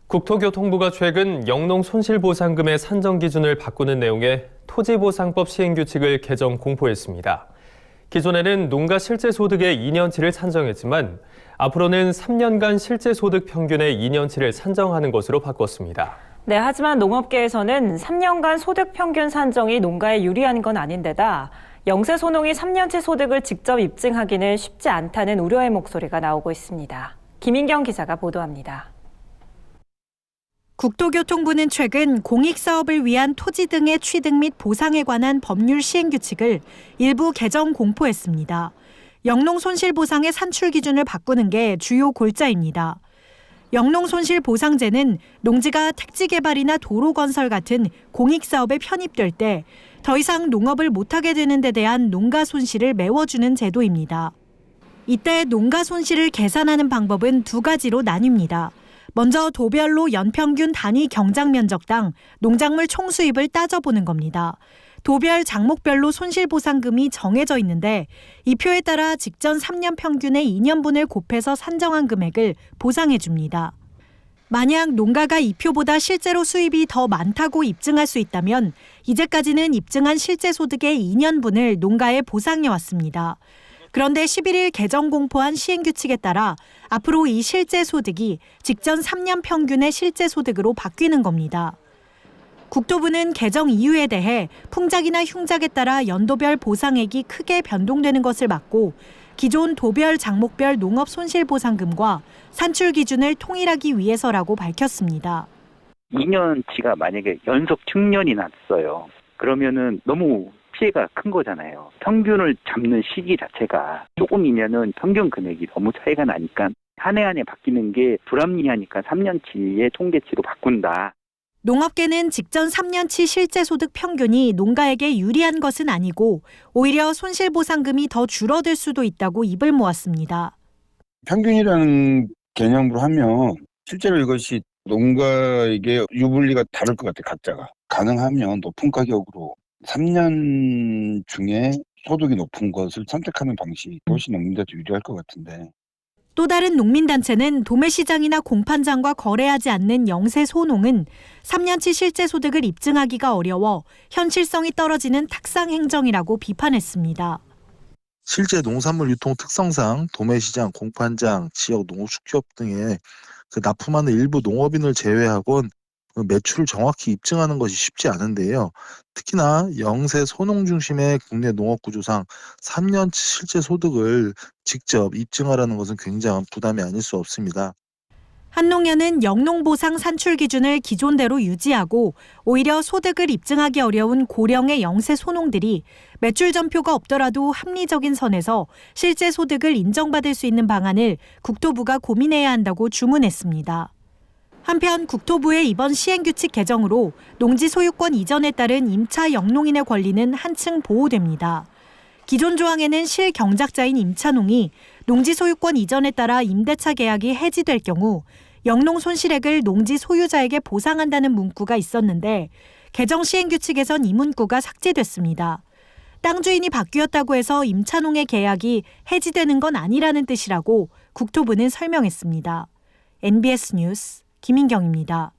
국토교통부가 최근 영농 손실보상금의 산정 기준을 바꾸는 내용의 토지보상법 시행규칙을 개정 공포했습니다. 기존에는 농가 실제소득의 2년치를 산정했지만 앞으로는 3년간 실제소득 평균의 2년치를 산정하는 것으로 바꿨습니다. 네, 하지만 농업계에서는 3년간 소득 평균 산정이 농가에 유리한 건 아닌데다 영세 소농이 3년치 소득을 직접 입증하기는 쉽지 않다는 우려의 목소리가 나오고 있습니다. 김인경 기자가 보도합니다. 국토교통부는 최근 공익사업을 위한 토지 등의 취득 및 보상에 관한 법률 시행규칙을 일부 개정 공포했습니다. 영농손실보상의 산출 기준을 바꾸는 게 주요 골자입니다. 영농손실보상제는 농지가 택지개발이나 도로건설 같은 공익사업에 편입될 때 더 이상 농업을 못하게 되는 데 대한 농가 손실을 메워주는 제도입니다. 이때 농가 손실을 계산하는 방법은 두 가지로 나뉩니다. 먼저 도별로 연평균 단위 경작 면적당 농작물 총수입을 따져보는 겁니다. 도별 작목별로 손실보상금이 정해져 있는데 이 표에 따라 직전 3년 평균의 2년분을 곱해서 산정한 금액을 보상해 줍니다. 만약 농가가 이 표보다 실제로 수입이 더 많다고 입증할 수 있다면 이제까지는 입증한 실제 소득의 2년분을 농가에 보상해 왔습니다. 그런데 11일 개정 공포한 시행규칙에 따라 앞으로 이 실제 소득이 직전 3년 평균의 실제 소득으로 바뀌는 겁니다. 국토부는 개정 이유에 대해 풍작이나 흉작에 따라 연도별 보상액이 크게 변동되는 것을 막고 기존 도별 작목별 농업 손실보상금과 산출 기준을 통일하기 위해서라고 밝혔습니다. 2년치가 만약에 연속 흉년이 났어요. 그러면은 너무 피해가 큰 거잖아요. 평균을 잡는 시기 자체가 조금이면은 평균 금액이 너무 차이가 나니까 한 해 한 해 바뀌는 게 불합리하니까 3년치의 통계치로 바꾼다. 농업계는 직전 3년치 실제 소득 평균이 농가에게 유리한 것은 아니고 오히려 손실보상금이 더 줄어들 수도 있다고 입을 모았습니다. 평균이라는 개념으로 하면 실제로 이것이 농가에게 유불리가 다를 것 같아요. 각자가. 가능하면 높은 가격으로 3년 중에 소득이 높은 것을 선택하는 방식이 훨씬 농민들한테 유리할 것 같은데. 또 다른 농민단체는 도매시장이나 공판장과 거래하지 않는 영세 소농은 3년치 실제 소득을 입증하기가 어려워 현실성이 떨어지는 탁상 행정이라고 비판했습니다. 실제 농산물 유통 특성상 도매시장, 공판장, 지역 농업축제업 등에 납품하는 일부 농업인을 제외하곤 매출을 정확히 입증하는 것이 쉽지 않은데요. 특히나 영세 소농 중심의 국내 농업 구조상 3년치 실제 소득을 직접 입증하라는 것은 굉장한 부담이 아닐 수 없습니다. 한농연은 영농보상 산출 기준을 기존대로 유지하고 오히려 소득을 입증하기 어려운 고령의 영세 소농들이 매출 전표가 없더라도 합리적인 선에서 실제 소득을 인정받을 수 있는 방안을 국토부가 고민해야 한다고 주문했습니다. 한편 국토부의 이번 시행규칙 개정으로 농지 소유권 이전에 따른 임차 영농인의 권리는 한층 보호됩니다. 기존 조항에는 실경작자인 임차농이 농지 소유권 이전에 따라 임대차 계약이 해지될 경우 영농 손실액을 농지 소유자에게 보상한다는 문구가 있었는데 개정 시행규칙에선 이 문구가 삭제됐습니다. 땅 주인이 바뀌었다고 해서 임차농의 계약이 해지되는 건 아니라는 뜻이라고 국토부는 설명했습니다. NBS 뉴스 김인경입니다.